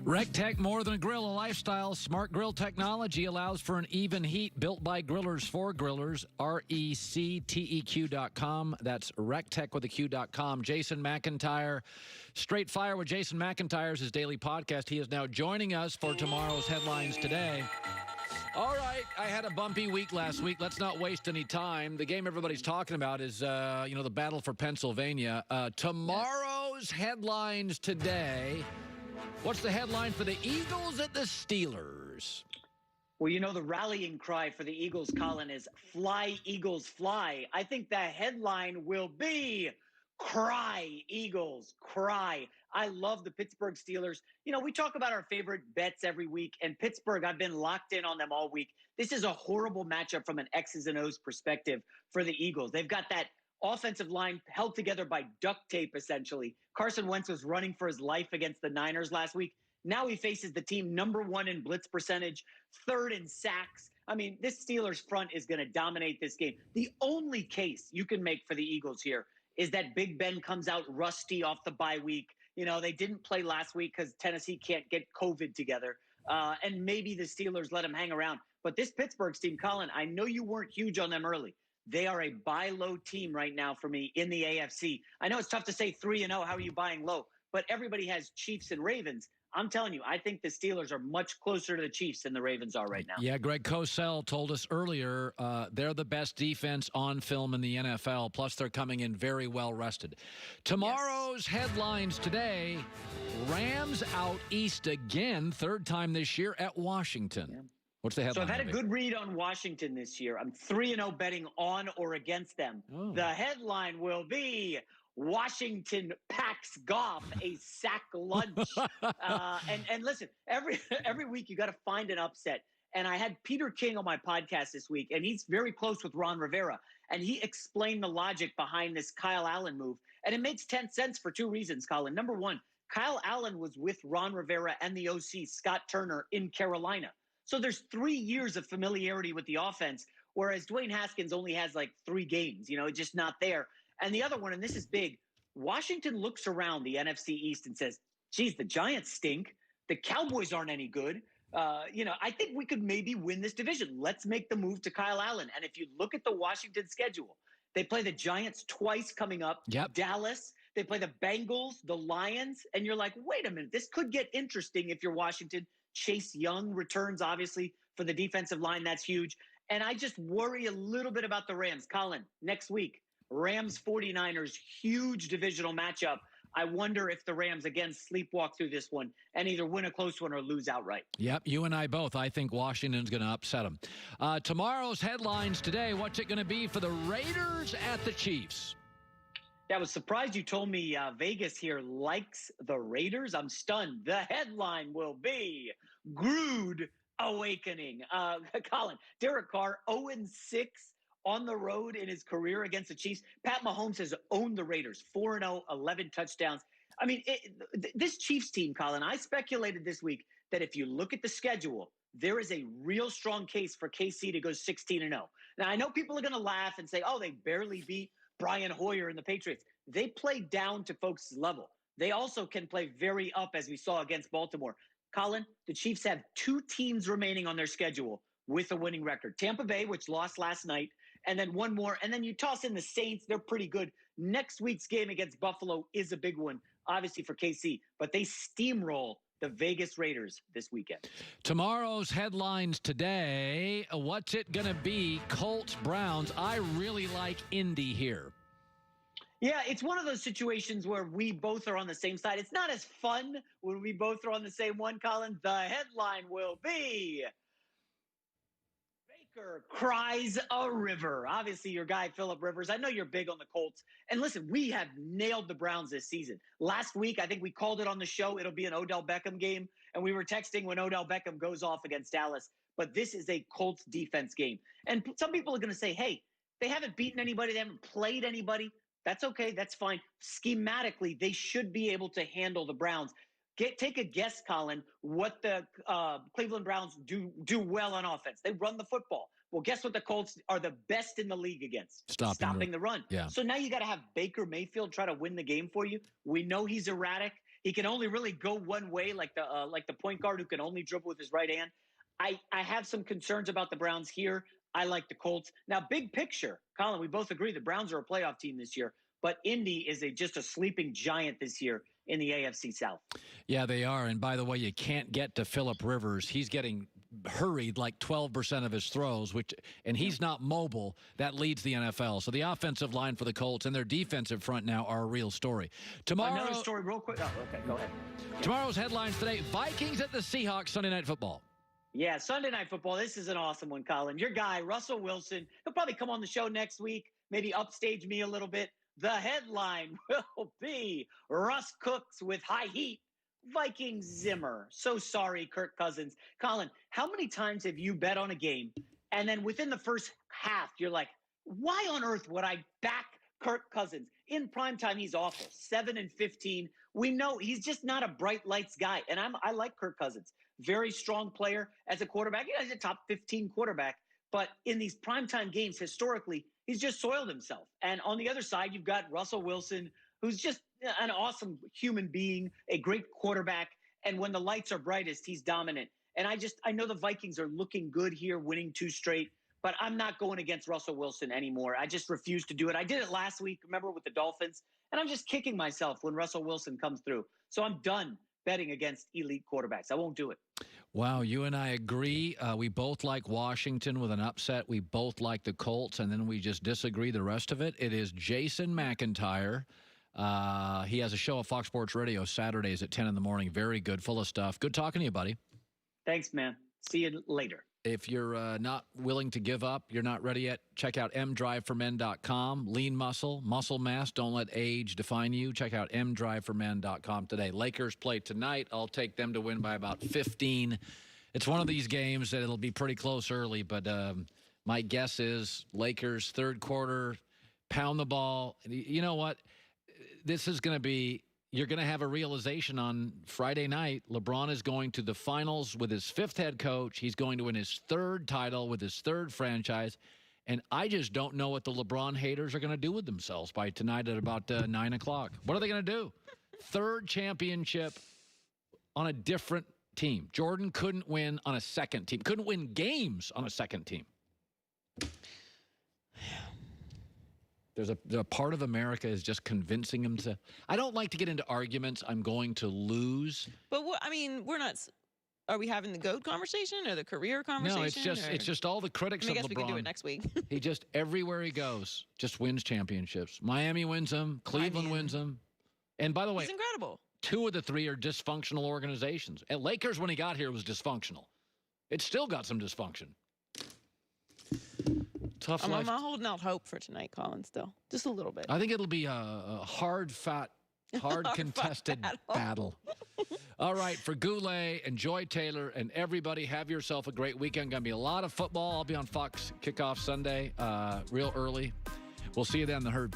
RecTech, more than a grill, a lifestyle. Smart grill technology allows for an even heat, built by grillers for grillers. RecTeq.com. That's RecTech with a Q.com. Jason Mclntyre, Straight Fire with Jason Mclntyre is his daily podcast. He is now joining us for tomorrow's headlines today. All right, I had a bumpy week last week. Let's not waste any time. The game everybody's talking about is, the battle for Pennsylvania. Tomorrow's headlines today. What's the headline for the Eagles at the Steelers? Well, the rallying cry for the Eagles, Colin, is fly, Eagles, fly. I think the headline will be cry, Eagles, cry. I love the Pittsburgh Steelers. We talk about our favorite bets every week, and Pittsburgh, I've been locked in on them all week. This is a horrible matchup from an X's and O's perspective for the Eagles. They've got that offensive line held together by duct tape, essentially. Carson Wentz was running for his life against the Niners last week. Now he faces the team number 1 in blitz percentage, 3rd in sacks. I mean, this Steelers front is going to dominate this game. The only case you can make for the Eagles here is that Big Ben comes out rusty off the bye week. They didn't play last week because Tennessee can't get COVID together. And maybe the Steelers let him hang around. But this Pittsburgh team, Colin, I know you weren't huge on them early. They are a buy low team right now for me in the AFC. I know it's tough to say 3-0. How are you buying low? But everybody has Chiefs and Ravens. I'm telling you, I think the Steelers are much closer to the Chiefs than the Ravens are right now. Yeah, Greg Cosell told us earlier they're the best defense on film in the NFL, plus they're coming in very well rested. Tomorrow's headlines today, Rams out east again, 3rd time this year at Washington. Yeah. What's the headline? So I've had a good read on Washington this year. I'm 3-0 betting on or against them. Oh. The headline will be Washington packs Goff a sack lunch. And listen, every week you got to find an upset. And I had Peter King on my podcast this week, and he's very close with Ron Rivera. And he explained the logic behind this Kyle Allen move. And it makes 10 cents for 2 reasons, Colin. Number one, Kyle Allen was with Ron Rivera and the OC, Scott Turner, in Carolina. So there's 3 years of familiarity with the offense, whereas Dwayne Haskins only has like 3 games. It's just not there. And the other one, and this is big, Washington looks around the NFC East and says, geez, the Giants stink. The Cowboys aren't any good. I think we could maybe win this division. Let's make the move to Kyle Allen. And if you look at the Washington schedule, they play the Giants twice coming up. Yep. Dallas, they play the Bengals, the Lions. And you're like, wait a minute, this could get interesting if you're Washington. Chase Young returns, obviously, for the defensive line. That's huge. And I just worry a little bit about the Rams. Colin, next week, Rams 49ers, huge divisional matchup. I wonder if the Rams, again, sleepwalk through this one and either win a close one or lose outright. Yep, you and I both. I think Washington's going to upset them. Tomorrow's headlines today, what's it going to be for the Raiders at the Chiefs? Yeah, I was surprised you told me Vegas here likes the Raiders. I'm stunned. The headline will be Gruden Awakening. Colin, Derek Carr, 0-6 on the road in his career against the Chiefs. Pat Mahomes has owned the Raiders, 4-0, 11 touchdowns. I mean, this Chiefs team, Colin, I speculated this week that if you look at the schedule, there is a real strong case for KC to go 16-0. Now, I know people are going to laugh and say, oh, they barely beat Brian Hoyer and the Patriots. They play down to folks' level. They also can play very up, as we saw against Baltimore. Colin, the Chiefs have 2 teams remaining on their schedule with a winning record. Tampa Bay, which lost last night, and then one more. And then you toss in the Saints. They're pretty good. Next week's game against Buffalo is a big one, obviously, for KC. But they steamroll the Vegas Raiders this weekend. Tomorrow's headlines today, what's it going to be? Colts, Browns. I really like Indy here. Yeah, it's one of those situations where we both are on the same side. It's not as fun when we both are on the same one, Colin. The headline will be Baker cries a river. Obviously, your guy, Phillip Rivers. I know you're big on the Colts. And listen, we have nailed the Browns this season. Last week, I think we called it on the show. It'll be an Odell Beckham game. And we were texting when Odell Beckham goes off against Dallas. But this is a Colts defense game. And some people are going to say, hey, they haven't beaten anybody. They haven't played anybody. That's okay. That's fine. Schematically, they should be able to handle the Browns. Take a guess, Colin, what the Cleveland Browns do well on offense. They run the football. Well, guess what the Colts are the best in the league against? Stopping the run. Yeah. So now you got to have Baker Mayfield try to win the game for you. We know he's erratic. He can only really go one way, like the point guard who can only dribble with his right hand. I have some concerns about the Browns here. I like the Colts. Now, big picture, Colin, we both agree the Browns are a playoff team this year, but Indy is just a sleeping giant this year in the AFC South. Yeah, they are. And by the way, you can't get to Phillip Rivers. He's getting hurried like 12% of his throws, and he's not mobile. That leads the NFL. So the offensive line for the Colts and their defensive front now are a real story. Tomorrow, another story real quick. Oh, okay, go ahead. Tomorrow's headlines today, Vikings at the Seahawks, Sunday Night Football. Yeah, Sunday Night Football. This is an awesome one, Colin. Your guy, Russell Wilson, he'll probably come on the show next week, maybe upstage me a little bit. The headline will be Russ cooks with high heat, Vikings Zimmer. So sorry, Kirk Cousins. Colin, how many times have you bet on a game and then within the first half, you're like, why on earth would I back Kirk Cousins? In primetime, he's awful. 7-15. We know he's just not a bright lights guy. And I like Kirk Cousins. Very strong player as a quarterback. You know, he's a top 15 quarterback. But in these primetime games, historically, he's just soiled himself. And on the other side, you've got Russell Wilson, who's just an awesome human being, a great quarterback. And when the lights are brightest, he's dominant. And I know the Vikings are looking good here, winning 2 straight. But I'm not going against Russell Wilson anymore. I just refuse to do it. I did it last week, remember, with the Dolphins. And I'm just kicking myself when Russell Wilson comes through. So I'm done betting against elite quarterbacks. I won't do it. Wow, you and I agree. We both like Washington with an upset. We both like the Colts, and then we just disagree the rest of it. It is Jason McIntyre. He has a show at Fox Sports Radio Saturdays at 10 in the morning. Very good, full of stuff. Good talking to you, buddy. Thanks, man. See you later. If you're not willing to give up, you're not ready yet, check out mdriveformen.com. Lean muscle, muscle mass. Don't let age define you. Check out mdriveformen.com today. Lakers play tonight. I'll take them to win by about 15. It's one of these games that it'll be pretty close early, but my guess is Lakers third quarter, pound the ball. You know what? This is going to be – you're going to have a realization on Friday night. LeBron is going to the finals with his 5th head coach. He's going to win his 3rd title with his 3rd franchise. And I just don't know what the LeBron haters are going to do with themselves by tonight at about 9 o'clock. What are they going to do? 3rd championship on a different team. Jordan couldn't win on a second team. Couldn't win games on a second team. There's a part of America is just convincing him to. I don't like to get into arguments. I'm going to lose. But we're not. Are we having the GOAT conversation or the career conversation? No, it's just all the critics of LeBron. I guess we can do it next week. He just everywhere he goes just wins championships. Miami wins them. Cleveland wins them. And by the way, he's incredible. 2 of the 3 are dysfunctional organizations. And Lakers, when he got here, was dysfunctional. It's still got some dysfunction. Tough life. I'm holding out hope for tonight, Colin, still. Just a little bit. I think it'll be a hard contested battle. All right, for Goulet and Joy Taylor and everybody, have yourself a great weekend. Going to be a lot of football. I'll be on Fox Kickoff Sunday real early. We'll see you then, The Herd.